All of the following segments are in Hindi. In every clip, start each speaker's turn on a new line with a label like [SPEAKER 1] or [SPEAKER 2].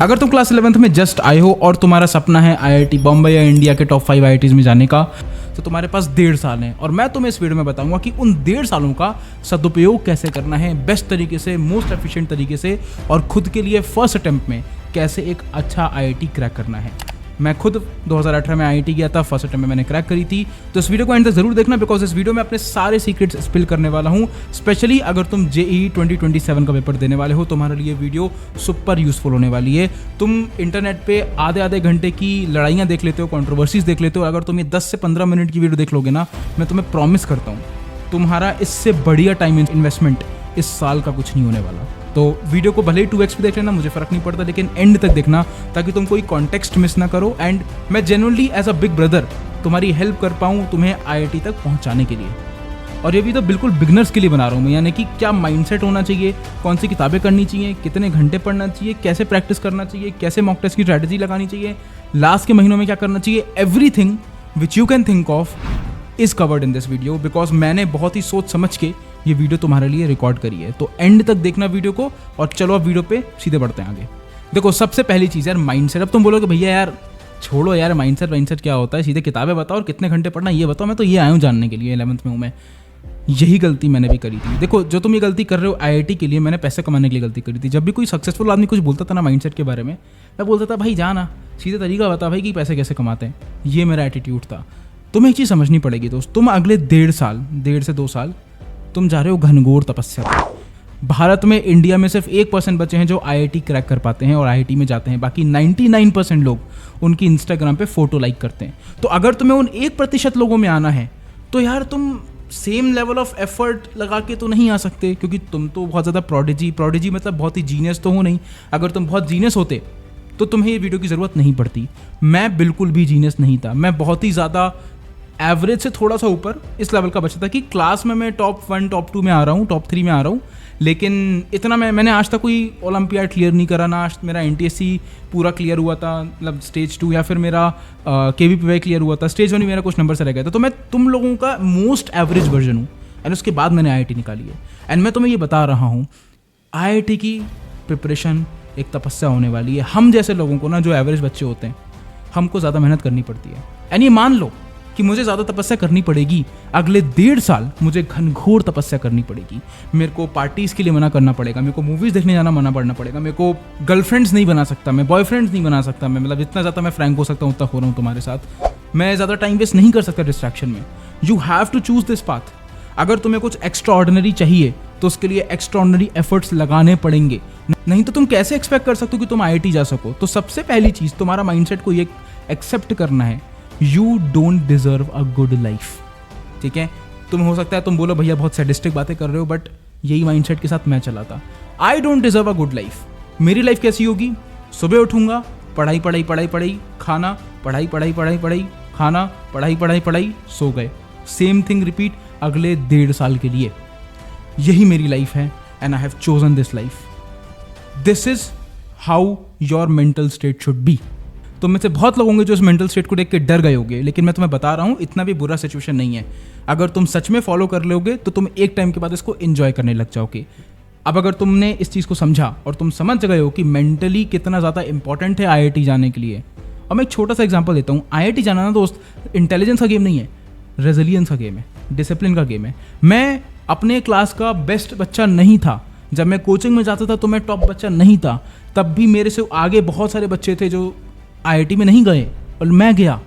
[SPEAKER 1] अगर तुम क्लास 11th में जस्ट आए हो और तुम्हारा सपना है आईआईटी बॉम्बे या इंडिया के टॉप 5 आईआईटीज में जाने का, तो तुम्हारे पास 1.5 साल हैं और मैं तुम्हें इस वीडियो में बताऊंगा कि उन 1.5 सालों का सदुपयोग कैसे करना है बेस्ट तरीके से, मोस्ट एफिशिएंट तरीके से, और खुद के लिए फर्स्ट अटेम्प्ट में कैसे एक अच्छा आईआईटी क्रैक करना है। मैं खुद 2018 में आईआईटी गया था, फर्स्ट अटेम्प्ट में मैंने क्रैक करी थी। तो इस वीडियो को एंड तक जरूर देखना, बिकॉज इस वीडियो में अपने सारे सीक्रेट्स स्पिल करने वाला हूँ। स्पेशली अगर तुम जेईई 2027 का पेपर देने वाले हो, तुम्हारे लिए वीडियो सुपर यूजफुल होने वाली है। तुम इंटरनेट पे आधे घंटे की लड़ाइयाँ देख लेते हो, कंट्रोवर्सीज देख लेते हो। अगर तुम ये 10 से 15 मिनट की वीडियो देख लोगे ना, मैं तुम्हें प्रॉमिस करता हूँ तुम्हारा इससे बढ़िया टाइम इन्वेस्टमेंट इस साल का कुछ नहीं होने वाला। तो वीडियो को भले ही 2x पे देख लेना, मुझे फ़र्क नहीं पड़ता, लेकिन एंड तक देखना ताकि तुम कोई कॉन्टेक्स्ट मिस ना करो। एंड मैं genuinely as a big brother तुम्हारी हेल्प कर पाऊँ तुम्हें आईआईटी तक पहुँचाने के लिए। और ये भी तो बिल्कुल बिगनर्स के लिए बना रहा हूँ मैं, यानी कि क्या माइंडसेट होना चाहिए, कौन सी किताबें करनी चाहिए, कितने घंटे पढ़ना चाहिए, कैसे प्रैक्टिस करना चाहिए, कैसे मॉक टेस्ट की स्ट्रैटेजी लगानी चाहिए, लास्ट के महीनों में क्या करना चाहिए, everything which you can think of is covered in this video. Because मैंने बहुत ही सोच समझ के ये वीडियो तुम्हारे लिए रिकॉर्ड करी है। तो एंड तक देखना वीडियो को, और चलो अब वीडियो पे सीधे बढ़ते हैं आगे। देखो, सबसे पहली चीज़ यार माइंडसेट। अब तुम बोलोगे भैया यार छोड़ो यार, माइंडसेट क्या होता है, सीधे किताबें बताओ और कितने घंटे पढ़ना ये बताओ। मैं तो ये आया हूँ जानने के लिए, 11th में हूँ मैं। यही गलती मैंने भी करी थी। देखो, जो तुम ये गलती कर रहे हो आईआईटी के लिए, मैंने पैसे कमाने के लिए गलती करी थी। जब भी कोई सक्सेसफुल आदमी कुछ बोलता था ना माइंडसेट के बारे में, मैं बोलता था भाई जाना सीधे तरीका बता भाई कि पैसे कैसे कमाते हैं। ये मेरा एटीट्यूड था। तुम्हें एक चीज़ समझनी पड़ेगी दोस्त, तुम अगले 1.5 से 2 साल तुम जा रहे हो घनघोर तपस्या पर। भारत में, इंडिया में सिर्फ 1% बचे हैं जो आईआईटी क्रैक कर पाते हैं और आईआईटी में जाते हैं। बाकी 99% लोग उनकी इंस्टाग्राम पे फोटो लाइक करते हैं। तो अगर तुम्हें उन 1% लोगों में आना है तो यार तुम सेम लेवल ऑफ एफर्ट लगा के तो नहीं आ सकते, क्योंकि तुम तो बहुत ज़्यादा प्रोडिजी मतलब बहुत ही जीनियस तो हो नहीं। अगर तुम बहुत जीनियस होते तो तुम्हें ये वीडियो की ज़रूरत नहीं पड़ती। मैं बिल्कुल भी जीनियस नहीं था, मैं बहुत ही ज़्यादा एवरेज से थोड़ा सा ऊपर इस लेवल का बचा था कि क्लास में मैं टॉप 1 टॉप 2 में आ रहा हूँ, टॉप 3 में आ रहा हूँ। लेकिन इतना मैंने आज तक कोई ओलंपियाड क्लियर नहीं करा ना। आज मेरा एनटीएससी पूरा क्लियर हुआ था, मतलब स्टेज 2, या फिर मेरा केवीपीवाई क्लियर हुआ था। स्टेज 1 ही मेरा कुछ नंबर से रह गया था। तो मैं तुम लोगों का मोस्ट एवरेज वर्जन हूँ। एंड उसके बाद मैंने आईआईटी निकाली है। एंड मैं तुम्हें ये बता रहा हूँ, आईआईटी की प्रिपरेशन एक तपस्या होने वाली है। हम जैसे लोगों को ना, जो एवरेज बच्चे होते हैं, हमको ज़्यादा मेहनत करनी पड़ती है। एंड ये मान लो कि मुझे ज़्यादा तपस्या करनी पड़ेगी। अगले 1.5 साल मुझे घनघोर तपस्या करनी पड़ेगी। मेरे को पार्टीज़ के लिए मना करना पड़ेगा, मेरे को मूवीज़ देखने जाना मना करना पड़ेगा, मेरे को गर्लफ्रेंड्स नहीं बना सकता मैं, बॉयफ्रेंड्स नहीं बना सकता मैं, मतलब जितना ज़्यादा मैं फ्रैंक हो सकता हूँ उतना हो रहा हूँ तुम्हारे साथ। मैं ज़्यादा टाइम वेस्ट नहीं कर सकता डिस्ट्रैक्शन में। You have to choose this path. अगर तुम्हें कुछ एक्स्ट्रा ऑर्डिनरी चाहिए तो उसके लिए एक्स्ट्रा ऑर्डिनरी एफर्ट्स लगाने पड़ेंगे, नहीं तो तुम कैसे एक्सपेक्ट कर सकते हो कि तुम आईआईटी जा सको। तो सबसे पहली चीज़ तुम्हारा माइंडसेट को ये एक्सेप्ट करना है, you don't deserve a good life. ठीक है, तुम हो सकता है तुम बोलो भैया बहुत सैडिस्टिक बातें कर रहे हो, बट यही माइंडसेट के साथ मैं चला था। I don't deserve a good life. मेरी लाइफ कैसी होगी? सुबह उठूंगा, पढ़ाई पढ़ाई पढ़ाई पढ़ाई, खाना, पढ़ाई पढ़ाई पढ़ाई पढ़ाई, खाना, पढ़ाई पढ़ाई पढ़ाई, सो गए। सेम थिंग रिपीट अगले 1.5 साल के लिए। यही मेरी लाइफ है and I have chosen this life. This is how your mental state should be. तो में से बहुत लोग होंगे जो इस मेंटल स्टेट को देख के डर गए होंगे, लेकिन मैं तुम्हें बता रहा हूँ इतना भी बुरा सिचुएशन नहीं है। अगर तुम सच में फॉलो कर लोगे तो तुम एक टाइम के बाद इसको एंजॉय करने लग जाओगे। अब अगर तुमने इस चीज़ को समझा और तुम समझ गए हो कि मेंटली कितना ज़्यादा इंपॉर्टेंट है आईआईटी जाने के लिए। अब मैं एक छोटा सा एग्जाम्पल देता हूँ। आईआईटी जाना ना दोस्त इंटेलिजेंस का गेम नहीं है, रेजिलियंस का गेम है, डिसिप्लिन का गेम है। मैं अपने क्लास का बेस्ट बच्चा नहीं था। जब मैं कोचिंग में जाता था तो मैं टॉप बच्चा नहीं था। तब भी मेरे से आगे बहुत सारे बच्चे थे जो आईआईटी में नहीं गए और मैं गया।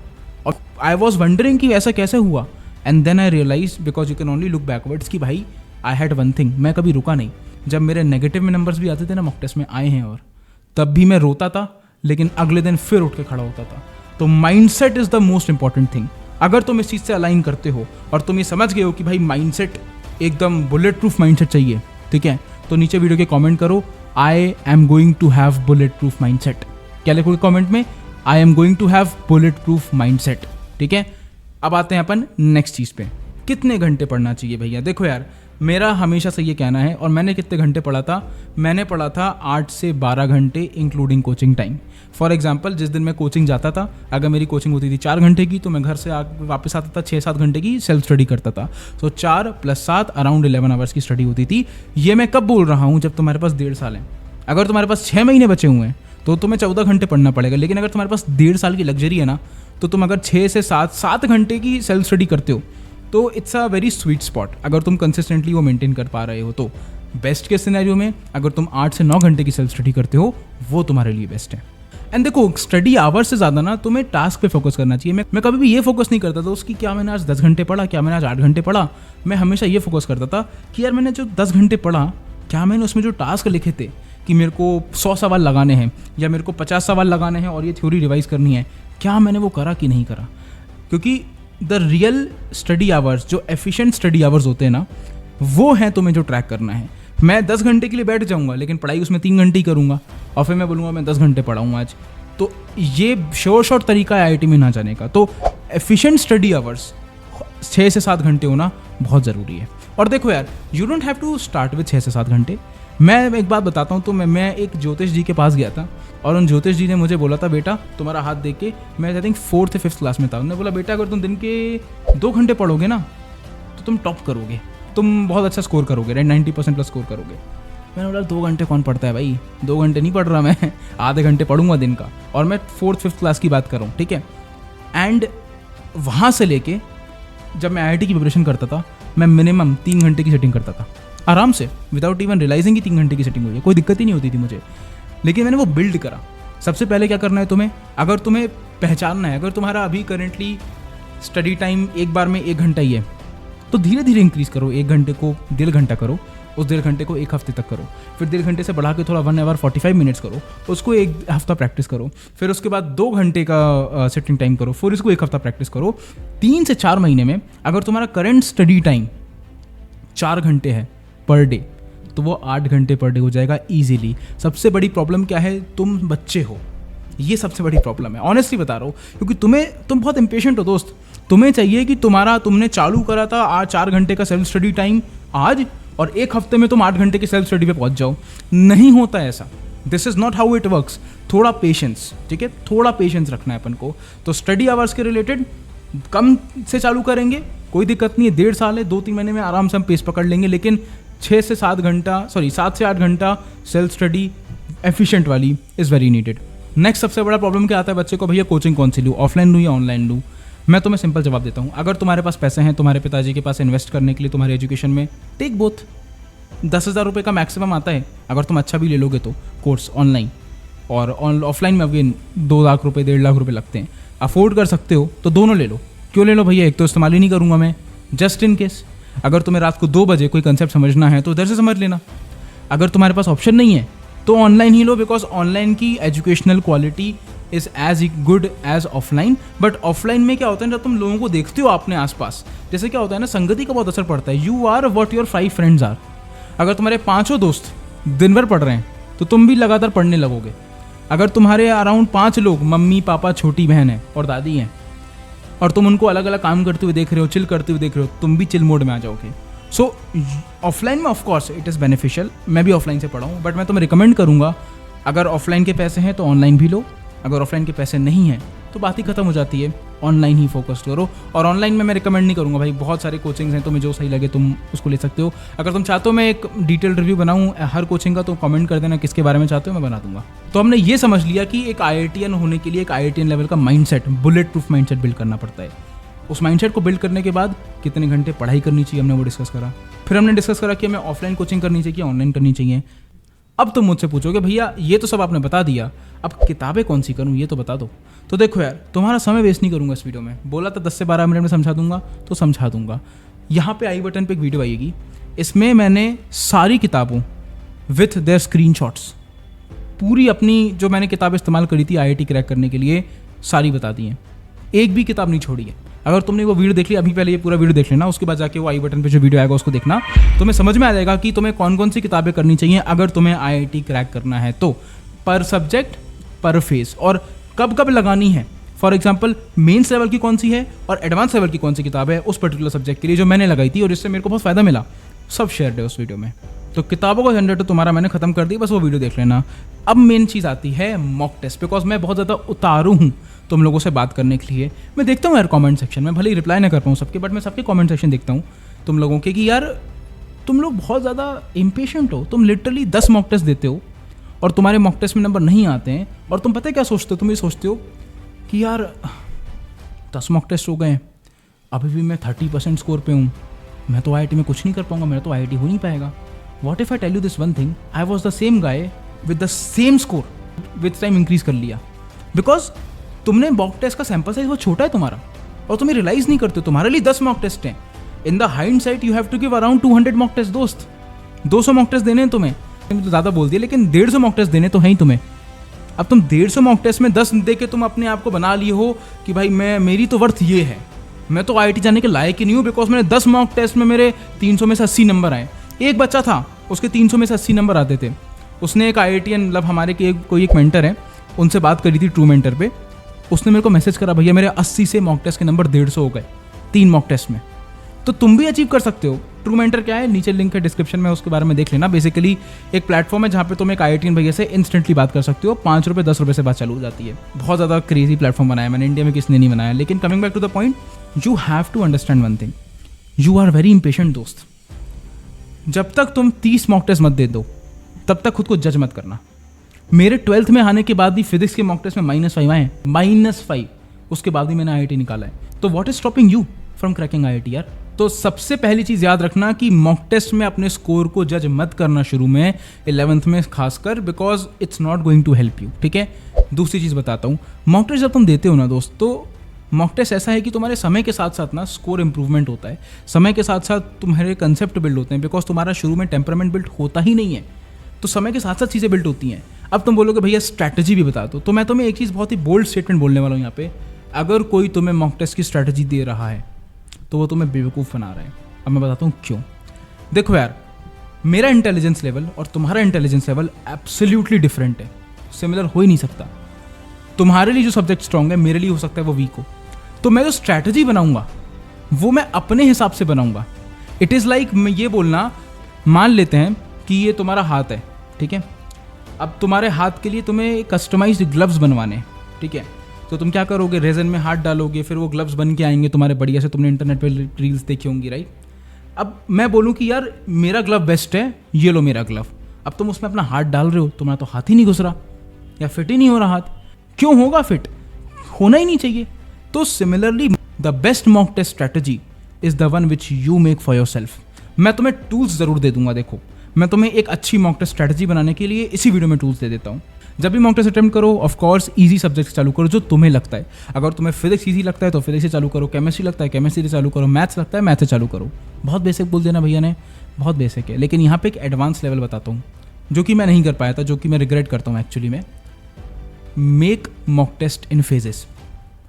[SPEAKER 1] और आई वॉज वंडरिंग कि ऐसा कैसे हुआ। And then I realize, because you can only look backwards, कि भाई आई हैड वन थिंग, मैं कभी रुका नहीं। जब मेरे नेगेटिव में नंबर्स भी आते थे ना, मॉक टेस्ट में आए हैं, और तब भी मैं रोता था, लेकिन अगले दिन फिर उठ के खड़ा होता था। तो mindset is the most important thing. अगर तुम इस चीज़ से अलाइन करते हो और तुम ये समझ गए हो कि भाई माइंडसेट एकदम बुलेट प्रूफ माइंडसेट चाहिए, ठीक है, तो नीचे वीडियो के कमेंट करो, I am going to have bullet proof mindset. क्या लिखोगे कमेंट में? I am going to have bullet proof mindset. ठीक है, अब आते हैं अपन नेक्स्ट चीज़ पे, कितने घंटे पढ़ना चाहिए भैया। देखो यार, मेरा हमेशा से ये कहना है, और मैंने कितने घंटे पढ़ा था, मैंने पढ़ा था 8 से 12 घंटे including coaching time. For example, जिस दिन मैं कोचिंग जाता था, अगर मेरी कोचिंग होती थी 4 घंटे की, तो मैं घर से वापस आता था 6-7 घंटे की सेल्फ स्टडी करता था। सो 4 + 7 अराउंड 11 आवर्स की स्टडी होती थी। ये मैं कब बोल रहा हूँ? जब तुम्हारे पास 1.5 साल है। अगर तुम्हारे पास 6 महीने बचे हुए हैं तो तुम्हें 14 घंटे पढ़ना पड़ेगा। लेकिन अगर तुम्हारे पास 1.5 साल की लग्जरी है ना, तो तुम अगर 6 से 7 घंटे की सेल्फ स्टडी करते हो तो it's a very sweet spot. अगर तुम कंसिस्टेंटली वो मेंटेन कर पा रहे हो तो बेस्ट के सिनेरियो में अगर तुम 8 से 9 घंटे की सेल्फ स्टडी करते हो वो तुम्हारे लिए बेस्ट है। एंड देखो, स्टडी आवर्स से ज़्यादा ना तुम्हें टास्क पे फोकस करना चाहिए। मैं कभी भी ये फोकस नहीं करता था उसकी क्या मैंने आज 10 घंटे पढ़ा, क्या मैंने आज 8 घंटे पढ़ा। मैं हमेशा ये फोकस करता था कि यार मैंने जो 10 घंटे पढ़ा, क्या मैंने उसमें जो टास्क लिखे थे कि मेरे को 100 सवाल लगाने हैं या मेरे को 50 सवाल लगाने हैं और ये थ्योरी रिवाइज करनी है, क्या मैंने वो करा कि नहीं करा। क्योंकि द रियल स्टडी आवर्स, जो एफिशिएंट स्टडी आवर्स होते हैं ना, वो हैं तुम्हें जो ट्रैक करना है। मैं 10 घंटे के लिए बैठ जाऊंगा लेकिन पढ़ाई उसमें 3 घंटे ही करूंगा और फिर मैं बोलूँगा मैं 10 घंटे पढ़ाऊँ आज, तो ये शॉर्ट तरीका है IIT में ना जाने का। तो एफिशिएंट स्टडी आवर्स 6 से 7 घंटे होना बहुत ज़रूरी है। और देखो यार, you don't have to start with 6 से 7 घंटे। मैं एक बात बताता हूँ, तो मैं एक ज्योतिष जी के पास गया था और उन ज्योतिष जी ने मुझे बोला था, बेटा तुम्हारा हाथ देख के, मैं आई थिंक 4th या 5th क्लास में था, उन्होंने बोला बेटा अगर तुम दिन के 2 घंटे पढ़ोगे ना तो तुम टॉप करोगे, तुम बहुत अच्छा स्कोर करोगे, राइट, 90% प्लस स्कोर करोगे। मैंने बोला 2 घंटे कौन पढ़ता है भाई, 2 घंटे नहीं पढ़ रहा मैं, आधे घंटे पढ़ूंगा दिन का, और मैं 4th 5th क्लास की बात कर रहा हूँ, ठीक है। एंड वहाँ से लेके जब मैं IIT की प्रिपरेशन करता था, मैं मिनिमम 3 घंटे की सेटिंग करता था आराम से, विदाउट इवन रियलाइजिंग कि 3 घंटे की सेटिंग हुई है, कोई दिक्कत ही नहीं होती थी मुझे। लेकिन मैंने वो बिल्ड करा। सबसे पहले क्या करना है तुम्हें, अगर तुम्हें पहचानना है, अगर तुम्हारा अभी करेंटली स्टडी टाइम एक बार में 1 घंटा ही है, तो धीरे धीरे इंक्रीज़ करो। 1 घंटे को 1.5 घंटा करो, उस 1.5 घंटे को 1 हफ्ते तक करो, फिर 1.5 घंटे से बढ़ा के थोड़ा 1 आवर 45 मिनट्स करो, उसको 1 हफ्ता प्रैक्टिस करो, फिर उसके बाद 2 घंटे का सिटिंग टाइम करो, फिर इसको 1 हफ्ता प्रैक्टिस करो। 3 से 4 महीने में अगर तुम्हारा करंट स्टडी टाइम 4 घंटे है पर डे, तो वो 8 घंटे पर डे हो जाएगा ईजिली। सबसे बड़ी प्रॉब्लम क्या है, तुम बच्चे हो, ये सबसे बड़ी प्रॉब्लम है, ऑनेस्टली बता रहा हूँ। क्योंकि तुम बहुत इम्पेशेंट हो दोस्त, तुम्हें चाहिए कि तुमने चालू करा था आज 4 घंटे का सेल्फ स्टडी टाइम आज, और 1 हफ्ते में तुम 8 घंटे की सेल्फ स्टडी पे पहुंच जाओ। नहीं होता ऐसा, this is not how it works. थोड़ा पेशेंस, ठीक है, थोड़ा पेशेंस रखना है अपन को। तो स्टडी आवर्स के रिलेटेड कम से चालू करेंगे, कोई दिक्कत नहीं है, 1.5 साल है, 2-3 महीने में आराम से हम पेस पकड़ लेंगे। लेकिन 7 से 8 घंटा सेल्फ स्टडी एफिशिएंट वाली इज़ वेरी नीडेड। नेक्स्ट सबसे बड़ा प्रॉब्लम क्या आता है बच्चे को, भैया कोचिंग कौन सी लूँ, ऑफलाइन लूँ या ऑनलाइन लूँ। मैं तुम्हें सिंपल जवाब देता हूँ, अगर तुम्हारे पास पैसे हैं तुम्हारे पिताजी के पास इन्वेस्ट करने के लिए तुम्हारे एजुकेशन में, टेक बोथ। 10,000 रुपये का मैक्सिमम आता है अगर तुम अच्छा भी ले लोगे तो कोर्स ऑनलाइन, और ऑफलाइन में अगेन 2 लाख रुपये 1.5 लाख रुपये लगते हैं। अफोर्ड कर सकते हो तो दोनों ले लो। क्यों ले लो भैया, एक तो इस्तेमाल ही नहीं करूँगा मैं, जस्ट इन केस। अगर तुम्हें रात को 2 बजे कोई कंसेप्ट समझना है तो उधर से समझ लेना। अगर तुम्हारे पास ऑप्शन नहीं है तो ऑनलाइन ही लो, बिकॉज ऑनलाइन की educational quality is as good as offline. But offline में क्या होता है, जब तुम लोगों को देखते हो अपने आसपास, जैसे क्या होता है ना, संगति का बहुत असर पड़ता है। You are what your 5 friends are. अगर तुम्हारे 5 दोस्त दिन भर पढ़ रहे हैं तो तुम भी लगातार पढ़ने लगोगे। अगर तुम्हारे अराउंड 5 लोग, मम्मी पापा छोटी बहन है और दादी हैं, और तुम उनको अलग अलग काम करते हुए देख रहे हो, चिल करते हुए देख रहे हो, तुम भी चिल मोड में आ जाओगे। सो ऑफलाइन में ऑफकोर्स इट इज़ बेनिफिशियल। मैं भी ऑफलाइन से पढ़ा हूँ, बट मैं तुम्हें रिकमेंड करूँगा, अगर ऑफलाइन के पैसे हैं तो ऑनलाइन भी लो, अगर ऑफलाइन के पैसे नहीं हैं तो बात ही खत्म हो जाती है, ऑनलाइन ही फोकस करो। और ऑनलाइन में मैं रिकमेंड नहीं करूँगा भाई, बहुत सारे कोचिंग्स हैं, तुम्हें जो सही लगे तुम उसको ले सकते हो। अगर तुम चाहते हो मैं एक डिटेल रिव्यू बनाऊँ हर कोचिंग का, तो कमेंट कर देना किसके बारे में चाहते हो, मैं बना दूंगा। तो हमने ये समझ लिया कि एक IITian होने के लिए एक IITian लेवल का mindset, bullet proof mindset build करना पड़ता है। उस माइंडसेट को बिल्ड करने के बाद कितने घंटे पढ़ाई करनी चाहिए, हमने वो डिस्कस करा। फिर हमने डिस्कस करा कि हमें ऑफलाइन कोचिंग करनी चाहिए, ऑनलाइन करनी चाहिए। अब तुम मुझसे पूछोगे भैया ये तो सब आपने बता दिया, अब किताबें कौन सी करूँ ये तो बता दो। तो देखो यार, तुम्हारा समय वेस्ट नहीं करूँगा इस वीडियो में। बोला था 10 से 12 मिनट में समझा दूंगा तो समझा दूंगा। यहाँ पे आई बटन पे एक वीडियो आएगी, इसमें मैंने सारी किताबों विथ देयर स्क्रीनशॉट्स, पूरी अपनी जो मैंने किताब इस्तेमाल करी थी IIT क्रैक करने के लिए, सारी बता दी हैं, एक भी किताब नहीं छोड़ी है। अगर तुमने वो वीडियो देख ली, अभी पहले ये पूरा वीडियो देख लेना, उसके बाद जाके वो आई बटन पे जो वीडियो आएगा उसको देखना, तुम्हें समझ में आ जाएगा कि तुम्हें कौन कौन सी किताबें करनी चाहिए अगर तुम्हें IIT क्रैक करना है तो, पर सब्जेक्ट पर फेस, और कब कब लगानी है। फॉर एग्जाम्पल मेन्स लेवल की कौन सी है और एडवांस लेवल की कौन सी किताब है उस पर्टिकुलर सब्जेक्ट के लिए जो मैंने लगाई थी और जिससे मेरे को बहुत फ़ायदा मिला, सब शेयर है उस वीडियो में। तो किताबों का झंझट तो तुम्हारा मैंने खत्म कर दिया, बस वो वीडियो देख लेना। अब मेन चीज़ आती है मॉक टेस्ट, बिकॉज मैं बहुत ज़्यादा उतारू हूँ तुम लोगों से बात करने के लिए। मैं देखता हूँ यार कमेंट सेक्शन में, भले ही रिप्लाई ना कर पाऊँ सबके, बट मैं सबके कमेंट सेक्शन देखता हूँ तुम लोगों के, कि यार तुम लोग बहुत ज़्यादा इम्पेशेंट हो। तुम लिटरली 10 मॉक टेस्ट देते हो और तुम्हारे मॉक टेस्ट में नंबर नहीं आते हैं और तुम पता है क्या सोचते हो, तुम ये सोचते हो कि यार 10 मॉक टेस्ट हो गए हैं, अभी भी मैं 30% स्कोर पे हूँ, मैं तो IIT में कुछ नहीं कर पाऊंगा, मेरा तो IIT हो नहीं पाएगा। What if I tell you this one thing, I was the same guy with the same score, with time increase कर लिया। बिकॉज तुमने मॉक टेस्ट का सैंपल साइज बहुत छोटा है तुम्हारा और तुम्हें रियलाइज नहीं करते हो, तुम्हारे लिए 10 मॉक टेस्ट हैं। In the hindsight you have to give around 200 mock test दोस्त, 200 मॉक टेस्ट देने हैं तुम्हें, तो ज़्यादा बोल दिया, लेकिन 150 मॉक टेस्ट देने तो हैं ही तुम्हें। अब तुम 150 मॉक टेस्ट में 10 दे के तुम अपने आप को बना लिए हो कि भाई मेरी तो वर्थ ये है, मैं तो IIT जाने के लायक ही नहीं हूँ, बिकॉज मैंने 10 मॉक टेस्ट में मेरे 300 में से 80 नंबर आए। एक बच्चा था उसके 300 में से 80 नंबर आते थे, उसने एक IITian मतलब हमारे के कोई एक मेंटर है, उनसे बात करी थी ट्रू मेंटर पे, उसने मेरे को मैसेज करा भैया मेरे 80 से मॉक टेस्ट के नंबर 150 हो गए 3 मॉक टेस्ट में। तो तुम भी अचीव कर सकते हो। ट्रू मेंटर क्या है, नीचे लिंक है डिस्क्रिप्शन में, उसके बारे में देख लेना। बेसिकली एक प्लेटफॉर्म है जहाँ पे तुम एक IITian भैया से इंस्टेंटली बात कर सकते हो, 5 रुपये 10 रुपये से बात चालू हो जाती है। बहुत ज़्यादा क्रेजी प्लेटफॉर्म बनाया मैंने, इंडिया में किसने नहीं बनाया। लेकिन coming back to the point, you have to understand one thing, you are very impatient दोस्त। जब तक तुम 30 मॉक टेस्ट मत दे दो तब तक खुद को जज मत करना। मेरे 12th में आने के बाद भी फिजिक्स के मॉक टेस्ट में -5 आए, -5, उसके बाद भी मैंने IIT निकाला है। तो what is stopping you from cracking IIT यार। तो सबसे पहली चीज़ याद रखना कि मॉक टेस्ट में अपने स्कोर को जज मत करना शुरू में, 11th में खासकर, because it's not going to help you, ठीक है। दूसरी चीज़ बताता हूँ, मॉक टेस्ट जब तुम देते हो ना दोस्त, तो मॉक टेस्ट ऐसा है कि तुम्हारे समय के साथ साथ ना स्कोर इंप्रूवमेंट होता है, समय के साथ साथ तुम्हारे कंसेप्ट बिल्ड होते हैं, बिकॉज तुम्हारा शुरू में टेम्परामेंट बिल्ड होता ही नहीं है, तो समय के साथ साथ चीज़ें बिल्ड होती हैं। अब तुम बोलोगे भैया स्ट्रैटेजी भी बता दो, तो मैं तुम्हें एक चीज़ बहुत ही बोल्ड स्टेटमेंट बोलने वाला हूँ यहाँ पे, अगर कोई तुम्हें मॉक टेस्ट की स्ट्रैटेजी दे रहा है तो वो तुम्हें बेवकूफ़ बना रहा है। अब मैं बताता हूँ क्यों। देखो यार, मेरा इंटेलिजेंस लेवल और तुम्हारा इंटेलिजेंस लेवल एब्सोल्युटली डिफरेंट है, सिमिलर हो ही नहीं सकता। तुम्हारे लिए जो सब्जेक्ट स्ट्रॉन्ग है मेरे लिए हो सकता है वो वीक हो, तो मैं जो स्ट्रैटेजी बनाऊंगा वो मैं अपने हिसाब से बनाऊंगा। इट इज़ लाइक मैं ये बोलना, मान लेते हैं कि ये तुम्हारा हाथ है, ठीक है, अब तुम्हारे हाथ के लिए तुम्हें कस्टमाइज्ड ग्लव्स बनवाने, ठीक है, तो तुम क्या करोगे, रेजन में हाथ डालोगे, फिर वो ग्लव्स बन के आएंगे तुम्हारे बढ़िया से, तुमने इंटरनेट पे रील्स देखी होंगी, राइट। अब मैं बोलूँ कि यार मेरा ग्लव बेस्ट है, ये लो मेरा ग्लव, अब तुम उसमें अपना हाथ डाल रहे हो, तुम्हारा तो हाथ ही नहीं घुस रहा या फिट ही नहीं हो रहा हाथ, क्यों होगा फिट, होना ही नहीं चाहिए। तो similarly the best mock test strategy is the one which you make for yourself. मैं तुम्हें टूल्स ज़रूर दे दूंगा, देखो मैं तुम्हें एक अच्छी मॉक टेस्ट स्ट्रैटेजी बनाने के लिए इसी वीडियो में टूल्स दे देता हूँ। जब भी मॉक टेस्ट अटेम्प्ट करो, ऑफ कोर्स इजी सब्जेक्ट चालू करो जो तुम्हें लगता है। अगर तुम्हें फिजिक्स इजी लगता है तो फिजिक्स से चालू करो, केमिस्ट्री लगता है केमिस्ट्री से चालू करो, मैथ्स लगता है मैथ से चालू करो। बहुत बेसिक बोल देना भैया ने, बहुत बेसिक है, लेकिन यहाँ पे एक एडवांस लेवल बताता हूँ जो कि मैं नहीं कर पाया था, जो कि मैं रिग्रेट करता हूँ एक्चुअली में। Make mock test in phases.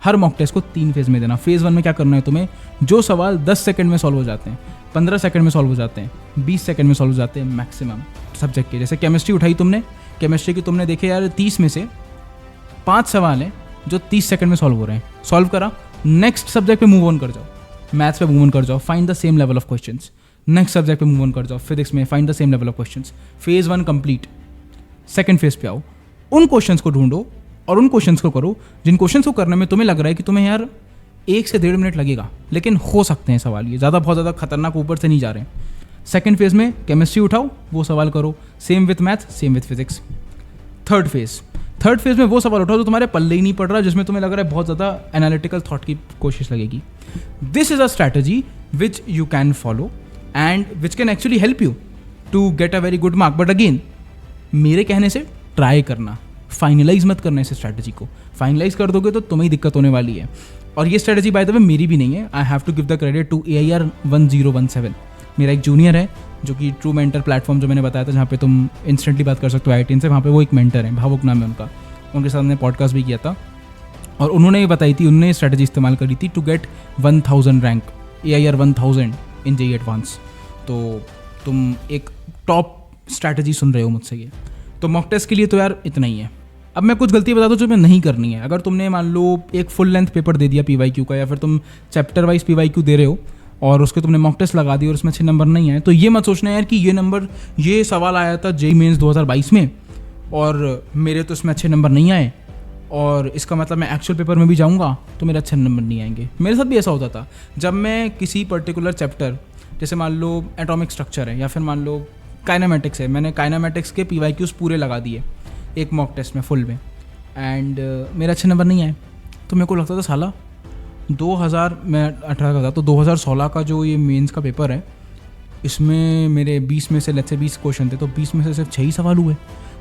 [SPEAKER 1] Her mock test को 3 फेज में देना। फेज़ 1 में क्या करना है तुम्हें, जो सवाल 10 सेकंड में सॉल्व हो जाते हैं, 15 सेकंड में सॉल्व हो जाते हैं, 20 सेकंड में सॉल्व हो जाते हैं मैक्सिमम सब्जेक्ट के। जैसे केमिस्ट्री उठाई तुमने, केमिस्ट्री की तुमने देखे यार 30 में से 5 सवाल हैं जो 30 सेकंड में सॉल्व हो रहे हैं, सॉल्व करा, नेक्स्ट सब्जेक्ट पे मूव ऑन कर जाओ, मैथ्स पे मूव ऑन कर जाओ, find the same level of questions. Next subject पे मूव ऑन कर जाओ, फिजिक्स में find the same level of questions. Phase 1 complete, second phase पे आओ, उन क्वेश्चंस को ढूंढो और उन क्वेश्चंस को करो जिन क्वेश्चंस को करने में तुम्हें लग रहा है कि तुम्हें यार 1 से 1.5 मिनट लगेगा, लेकिन हो सकते हैं सवाल ये ज़्यादा बहुत ज़्यादा खतरनाक ऊपर से नहीं जा रहे हैं। सेकंड फेज में केमिस्ट्री उठाओ, वो सवाल करो, same with math same with physics. Third phase में वो सवाल उठाओ जो तुम्हारे पल्ले ही नहीं पड़ रहा, जिसमें तुम्हें लग रहा है बहुत ज़्यादा एनालिटिकल थॉट की कोशिश लगेगी। This is a strategy which you can follow and which can actually help you to get a very good mark. But again मेरे कहने से ट्राई करना, फाइनलाइज मत करना इस स्ट्रैटेजी को। फाइनलाइज कर दोगे तो तुम्हें दिक्कत होने वाली है। और ये स्ट्रैटेजी बाय द वे मेरी भी नहीं है, I have to give the credit to AIR 1017। मेरा एक जूनियर है जो कि ट्रू मेंटर प्लेटफॉर्म जो मैंने बताया था, जहाँ पे तुम इंस्टेंटली बात कर सकते हो IITian से, वहाँ पे वो एक मेंटर है, भावुक नाम है उनका, उनके साथ मैंने पॉडकास्ट भी किया था और उन्होंने ये बताई थी, उन्होंने स्ट्रैटेजी इस्तेमाल करी थी to get 1000 rank, AIR 1000 in JEE advance. तो तुम एक टॉप स्ट्रैटेजी सुन रहे हो मुझसे ये। तो मॉक टेस्ट के लिए तो यार इतना ही है। अब मैं कुछ गलती बता दूं जो मैं नहीं करनी है। अगर तुमने मान लो एक फुल लेंथ पेपर दे दिया PYQ का, या फिर तुम चैप्टर वाइज PYQ दे रहे हो और उसके तुमने मॉक टेस्ट लगा दिया और उसमें अच्छे नंबर नहीं आए, तो ये मत सोचना यार कि ये सवाल आया था JEE मेंस 2022 में और मेरे तो इसमें अच्छे नंबर नहीं आए और इसका मतलब मैं एक्चुअल पेपर में भी जाऊँगा तो मेरे अच्छे नंबर नहीं आएंगे। मेरे साथ भी ऐसा होता था जब मैं किसी पर्टिकुलर चैप्टर, जैसे मान लो एटॉमिक स्ट्रक्चर है या फिर मान लो काइनेमेटिक्स है, मैंने काइनेमेटिक्स के PYQs पूरे लगा दिए एक मॉक टेस्ट में फुल में, एंड मेरे अच्छे नंबर नहीं आए। तो मेरे को लगता था साला 2000, मैं 18 का था, तो 2016 का जो ये मेंस का पेपर है, इसमें मेरे 20 में से लेट्स से 20 क्वेश्चन थे, तो 20 में से सिर्फ 6 ही सवाल हुए।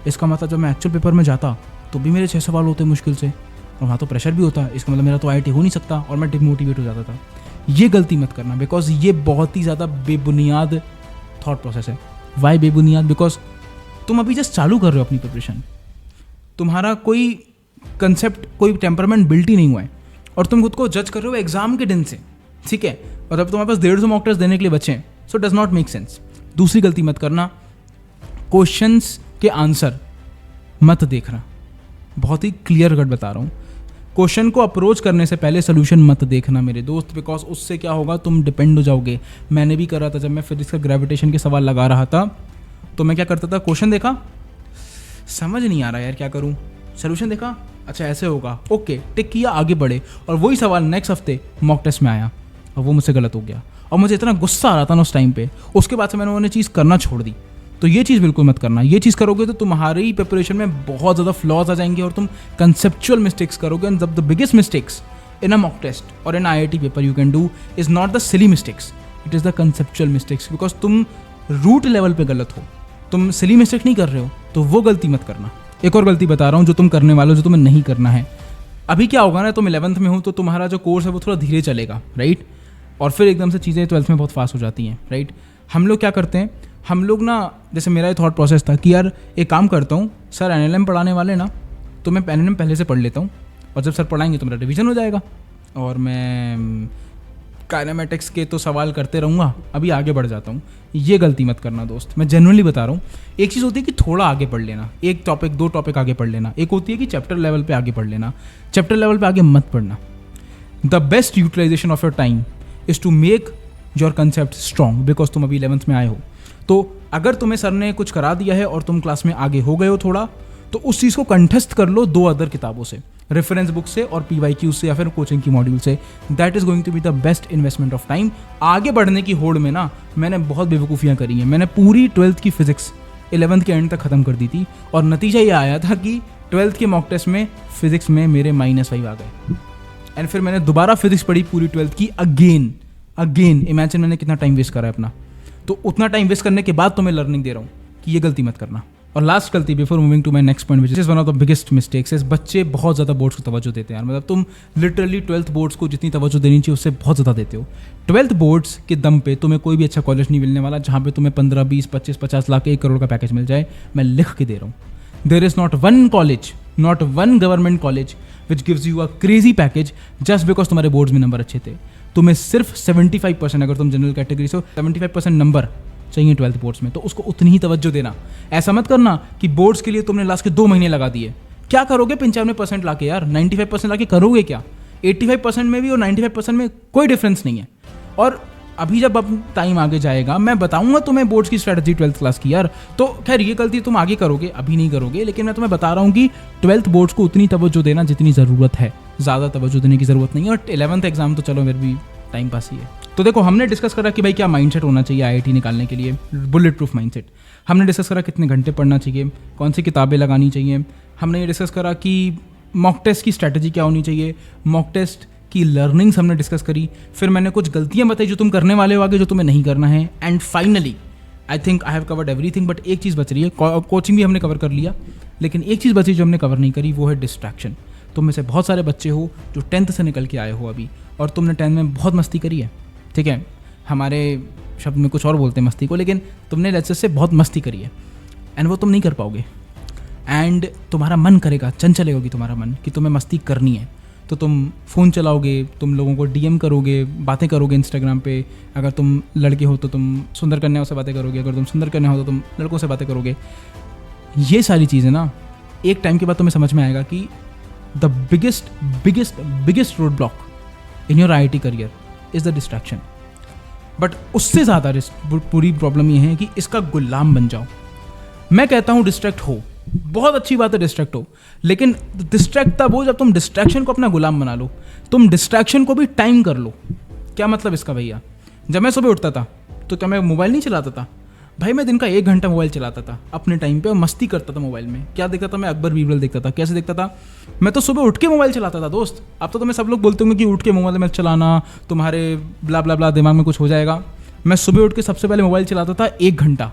[SPEAKER 1] इसका मतलब जब मैं एक्चुअल पेपर में जाता तो भी मेरे 6 सवाल होते मुश्किल से, और वहाँ तो प्रेशर भी होता। इसका मतलब मेरा तो IIT हो नहीं सकता, और मैं डिमोटिवेट हो जाता था। ये गलती मत करना, बिकॉज ये बहुत ही ज़्यादा बेबुनियाद थॉट प्रोसेस है। वाई बेबुनियाद? बिकॉज तुम अभी जस्ट चालू कर रहे हो अपनी प्रिपरेशन, तुम्हारा कोई कंसेप्ट, कोई टेम्परामेंट बिल्ट ही नहीं हुआ है, और तुम खुद को जज कर रहे हो एग्जाम के दिन से, ठीक है? और अब तुम्हारे पास 150 मॉक टेस्ट देने के लिए बचे हैं, so does not make sense. दूसरी गलती मत करना, क्वेश्चंस के आंसर मत देखना। बहुत ही क्लियर कट बता रहा हूँ, क्वेश्चन को अप्रोच करने से पहले सोल्यूशन मत देखना मेरे दोस्त, बिकॉज उससे क्या होगा, तुम डिपेंड हो जाओगे। मैंने भी करा था, जब मैं फिजिक्स का ग्रेविटेशन के सवाल लगा रहा था तो मैं क्या करता था, क्वेश्चन देखा, समझ नहीं आ रहा यार क्या करूँ, सोल्यूशन देखा, अच्छा ऐसे होगा, ओके टिक किया, आगे बढ़े, और वही सवाल नेक्स्ट हफ्ते मॉक टेस्ट में आया और वो मुझसे गलत हो गया, और मुझे इतना गुस्सा आ रहा था ना उस टाइम पे। उसके बाद से मैंने वो चीज़ करना छोड़ दी। तो ये चीज़ बिल्कुल मत करना। ये चीज़ करोगे तो तुम्हारी प्रिपरेशन में बहुत ज़्यादा फ्लॉज आ जाएंगे और तुम कंसेप्चुअल मिस्टेक्स करोगे। And the biggest mistakes in a mock test और in IIT paper you can do is not the silly mistakes, it is the conceptual mistakes, because तुम रूट लेवल पे गलत हो, तुम सिली मिस्टेक नहीं कर रहे हो, तो वो गलती मत करना। एक और गलती बता रहा हूँ जो तुम करने वाले हो, जो तुम्हें नहीं करना है। अभी क्या होगा ना, तुम 11th में हो तो तुम्हारा जो कोर्स है वो थोड़ा धीरे चलेगा, राइट? और फिर एकदम से चीज़ें 12th में बहुत फास्ट हो जाती हैं, राइट? हम लोग क्या करते हैं, हम लोग ना, जैसे मेरा ये थॉट प्रोसेस था कि यार एक काम करता हूँ, सर NLM पढ़ाने वाले ना, तो मैं NLM पहले से पढ़ लेता हूँ, और जब सर पढ़ाएंगे तो मेरा रिवीजन हो जाएगा, और मैं काइनेमेटिक्स के तो सवाल करते रहूँगा, अभी आगे बढ़ जाता हूँ। ये गलती मत करना दोस्त, मैं जेन्युइनली बता रहा हूँ। एक चीज़ होती है कि थोड़ा आगे पढ़ लेना, एक टॉपिक 2 टॉपिक आगे पढ़ लेना, एक होती है कि चैप्टर लेवल पे आगे पढ़ लेना। चैप्टर लेवल पे आगे मत पढ़ना। The best utilization of your time is to make your concept strong, because तुम अभी 11th में आए हो। तो अगर तुम्हें सर ने कुछ करा दिया है और तुम क्लास में आगे हो गए हो थोड़ा, तो उस चीज़ को कंठस्थ कर लो 2 अदर किताबों से, रेफरेंस बुक से और PYQ से, या फिर कोचिंग की मॉड्यूल से। That is going to be the best investment of time. आगे बढ़ने की होड़ में ना मैंने बहुत बेवकूफ़ियाँ करी हैं। मैंने पूरी 12th की फिजिक्स 11th के एंड तक ख़त्म कर दी थी, और नतीजा ये आया था कि 12th के मॉक टेस्ट में फिजिक्स में मेरे -5 आ गए। एंड फिर मैंने दोबारा फिजिक्स पढ़ी पूरी 12th की अगेन। इमेजिन मैंने कितना टाइम वेस्ट करा है अपना। तो उतना टाइम वेस्ट करने के बाद तो मैं लर्निंग दे रहा हूँ कि ये गलती मत करना। और लास्ट गलती, before moving to my next point, which is one of the biggest mistakes, is बच्चे बहुत ज़्यादा बोर्ड्स को तवज्जो देते हैं यार। मतलब तुम लिटरली 12th बोर्ड्स को जितनी तवज्जो देनी चाहिए उससे बहुत ज़्यादा देते हो। 12th बोर्ड्स के दम पे तुम्हें कोई भी अच्छा कॉलेज नहीं मिलने वाला जहाँ पे तुम्हें 15, 20, 25, 50 लाख 1 करोड़ का पैकेज मिल जाए। मैं लिख के दे रहा हूँ, there is not one college, not one government college which gives you a crazy package just because तुम्हारे बोर्ड्स में नंबर अच्छे थे। तुम्हें सिर्फ 75%, अगर तुम जनरल कैटेगरी से हो, 75% नंबर चाहिए 12th बोर्ड्स में, तो उसको उतनी ही तवज्जो देना। ऐसा मत करना कि बोर्ड्स के लिए तुमने लास्ट के 2 महीने लगा दिए। क्या करोगे 95% लाके यार? 95% लाके करोगे क्या? 85% में भी और 95% में कोई डिफरेंस नहीं है। और अभी जब अब टाइम आगे जाएगा मैं बताऊंगा तुम्हें बोर्ड्स की स्ट्रेटजी 12th क्लास की यार। तो खैर ये गलती तुम आगे करोगे, अभी नहीं करोगे, लेकिन मैं तुम्हें बता रहा हूँ कि 12th बोर्ड्स को उतनी तवज्जो देना जितनी ज़रूरत है, ज़्यादा तवज्जो देने की ज़रूरत नहीं है। और 11th एग्जाम तो चलो मेरे भी टाइम पास ही है। तो देखो, हमने डिस्कस करा कि भाई क्या माइंडसेट होना चाहिए IIT निकालने के लिए, बुलेट प्रूफ माइंडसेट। हमने डिस्कस करा कितने घंटे पढ़ना चाहिए, कौन सी किताबें लगानी चाहिए। हमने ये डिस्कस करा कि मॉक टेस्ट की स्ट्रैटेजी क्या होनी चाहिए, मॉक टेस्ट की लर्निंग्स हमने डिस्कस करी। फिर मैंने कुछ गलतियां बताई जो तुम करने वाले हो आगे, जो तुम्हें नहीं करना है। And finally I think I have covered everything, but एक चीज़ बच रही है। कोचिंग भी हमने कवर कर लिया, लेकिन एक चीज़ बची जो हमने कवर नहीं करी, वो है डिस्ट्रैक्शन। तुम में से बहुत सारे बच्चे हो जो 10th से निकल के आए हो अभी, और तुमने 10th में बहुत मस्ती करी है, ठीक है? हमारे शब्द में कुछ और बोलते हैं मस्ती को, लेकिन तुमने लेक्चर से बहुत मस्ती करी है, एंड वो तुम नहीं कर पाओगे। एंड तुम्हारा मन करेगा, चंचल होगी तुम्हारा मन कि तुम्हें मस्ती करनी है, तो तुम फ़ोन चलाओगे, तुम लोगों को DM करोगे, बातें करोगे इंस्टाग्राम पे। अगर तुम लड़के हो तो तुम सुंदर कन्याओं से बातें करोगे, अगर तुम सुंदर कन्या हो तो तुम लड़कों से बातें करोगे। ये सारी चीज़ें ना एक टाइम के बाद तुम्हें समझ में आएगा कि the biggest road block in your IIT career is the distraction. But उससे ज़्यादा पूरी प्रॉब्लम ये है कि इसका गुलाम बन जाओ। मैं कहता हूँ डिस्ट्रैक्ट हो, बहुत अच्छी बात है डिस्ट्रैक्ट हो, लेकिन डिस्ट्रैक्ट तब हो जब तुम डिस्ट्रैक्शन को अपना गुलाम बना लो। तुम डिस्ट्रैक्शन को भी टाइम कर लो। क्या मतलब इसका भैया? जब मैं सुबह उठता था तो क्या मैं मोबाइल नहीं चलाता था? भाई मैं दिन का 1 घंटा मोबाइल चलाता था अपने टाइम पे और मस्ती करता था मोबाइल में। क्या देखता था मैं? अकबर बीरबल देखता था। कैसे देखता था? मैं तो सुबह उठ के मोबाइल चलाता था दोस्त। अब तो तुम्हें सब लोग बोलते होंगे कि उठ के मोबाइल में चलाना तुम्हारे ब्ला ब्ला ब्ला दिमाग में कुछ हो जाएगा। मैं सुबह उठ के सबसे पहले मोबाइल चलाता था 1 घंटा।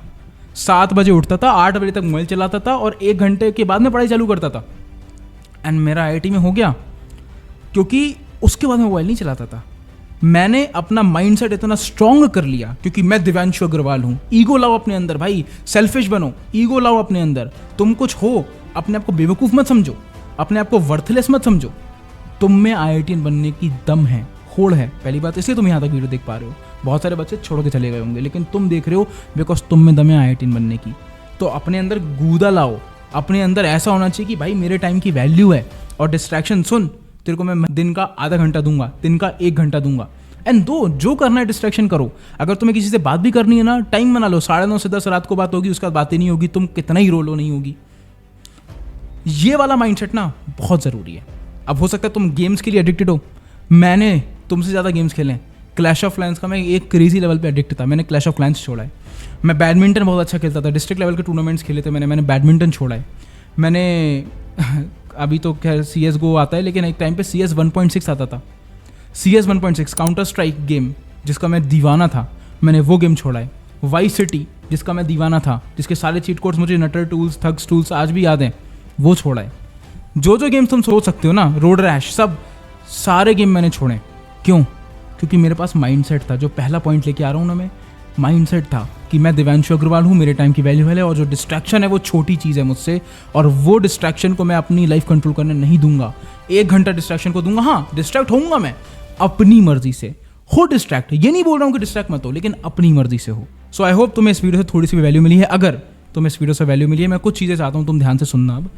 [SPEAKER 1] 7 बजे उठता था, 8 बजे तक मोबाइल चलाता था और 1 घंटे के बाद में पढ़ाई चालू करता था। एंड मेरा IIT में हो गया क्योंकि उसके बाद मोबाइल नहीं चलाता था। मैंने अपना माइंडसेट इतना स्ट्रांग कर लिया क्योंकि मैं दिव्यांशु अग्रवाल हूँ। ईगो लाओ अपने अंदर भाई, सेल्फिश बनो, ईगो लाओ अपने अंदर। तुम कुछ हो, अपने आप को बेवकूफ़ मत समझो, अपने आप को वर्थलेस मत समझो। तुम में IITian बनने की दम है, होड़ है। पहली बात इसलिए तुम यहाँ तक वीडियो देख पा रहे हो। बहुत सारे बच्चे छोड़ के चले गए होंगे लेकिन तुम देख रहे हो बिकॉज तुम में दम है IITian बनने की। तो अपने अंदर गूदा लाओ, अपने अंदर ऐसा होना चाहिए कि भाई मेरे टाइम की वैल्यू है। और डिस्ट्रैक्शन सुन, तेरे को मैं दिन का आधा घंटा दूंगा, दिन का 1 घंटा दूंगा। एंड जो करना है डिस्ट्रैक्शन करो। अगर तुम्हें किसी से बात भी करनी है ना, टाइम बना लो, 9:30 से 10 रात को बात होगी, उसके बाद बातें नहीं होगी, तुम कितना ही रो लो नहीं होगी। ये वाला माइंडसेट ना बहुत ज़रूरी है। अब हो सकता है तुम गेम्स के लिए एडिक्टेड हो, मैंने तुमसे ज़्यादा गेम्स खेले। क्लैश ऑफ क्लैंस का मैं एक क्रेजी लेवल पे एडिक्ट था, मैंने क्लैश ऑफ क्लैंस छोड़ा है। मैं बैडमिंटन बहुत अच्छा खेलता था, डिस्ट्रिक्ट लेवल के टूर्नामेंट्स खेले थे मैंने बैडमिंटन छोड़ा है। मैंने अभी तो खैर CSGO आता है लेकिन एक टाइम पे CS 1.6 आता था। CS 1.6 काउंटर स्ट्राइक गेम जिसका मैं दीवाना था, मैंने वो गेम छोड़ा है। वाइस सिटी जिसका मैं दीवाना था, जिसके सारे चीट कोड्स मुझे नटर टूल्स, थग्स टूल्स आज भी याद हैं, वो छोड़ा है। जो गेम्स तुम सोच सकते हो ना, रोड रैश, सब सारे गेम मैंने छोड़े। क्यों? क्योंकि मेरे पास माइंडसेट था। जो पहला पॉइंट लेके आ रहा हूँ ना मैं, माइंडसेट था कि मैं दिव्यांशु अग्रवाल हूँ, मेरे टाइम की वैल्यू है और जो डिस्ट्रैक्शन है वो छोटी चीज़ है मुझसे, और वो डिस्ट्रैक्शन को मैं अपनी लाइफ कंट्रोल करने नहीं दूंगा। 1 घंटा डिस्ट्रैक्शन को दूंगा। हाँ, डिस्ट्रैक्ट होऊंगा मैं अपनी मर्जी से। हो डिस्ट्रैक्ट, ये नहीं बोल रहा हूँ कि डिस्ट्रैक्ट मत हो, लेकिन अपनी मर्जी से हो। सो आई होप तुम्हें इस वीडियो से थोड़ी सी भी वैल्यू मिली है। अगर तुम्हें इस वीडियो से वैल्यू मिली है, मैं कुछ चीज़ें चाहता हूँ तुम ध्यान से सुनना। अब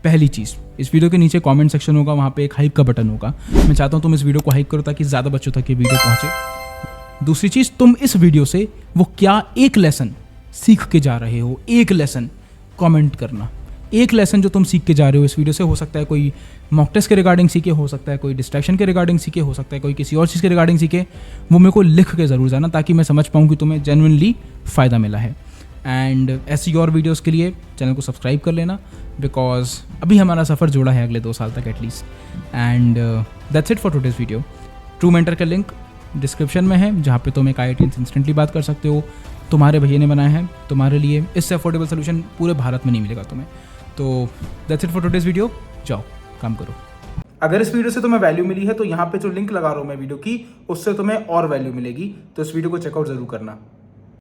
[SPEAKER 1] पहली चीज़, इस वीडियो के नीचे कमेंट सेक्शन होगा, वहाँ पे एक हाइप का बटन होगा। मैं चाहता हूँ तुम इस वीडियो को हाइप करो ताकि ज़्यादा बच्चों तक ये वीडियो पहुँचे। दूसरी चीज़, तुम इस वीडियो से वो क्या एक लेसन सीख के जा रहे हो, एक लेसन कमेंट करना। एक लेसन जो तुम सीख के जा रहे हो इस वीडियो से, हो सकता है कोई मॉक टेस्ट के रिगार्डिंग सीखे, हो सकता है कोई डिस्ट्रैक्शन के रिगार्डिंग सीखे, हो सकता है कोई किसी और चीज़ के रिगार्डिंग सीखे, वो मेरे को लिख के ज़रूर जाना ताकि मैं समझ पाऊँ कि तुम्हें जेन्युइनली फ़ायदा मिला है। एंड ऐसी और वीडियोज़ के लिए चैनल को सब्सक्राइब कर लेना, बिकॉज अभी हमारा सफ़र जोड़ा है अगले 2 साल तक at least. And that's it for today's video. True mentor का लिंक डिस्क्रिप्शन में है, जहाँ पे तुम एक IITian से इंस्टेंटली बात कर सकते हो। तुम्हारे भैया ने बनाया है तुम्हारे लिए, इससे अफोर्डेबल सोल्यूशन पूरे भारत में नहीं मिलेगा तुम्हें। तो that's it for today's video, जाओ काम करो। अगर इस वीडियो से तुम्हें वैल्यू मिली है तो यहाँ पे जो लिंक लगा रहा हूँ मैं वीडियो की, उससे तुम्हें और वैल्यू मिलेगी, तो इस वीडियो को चेकआउट जरूर करना।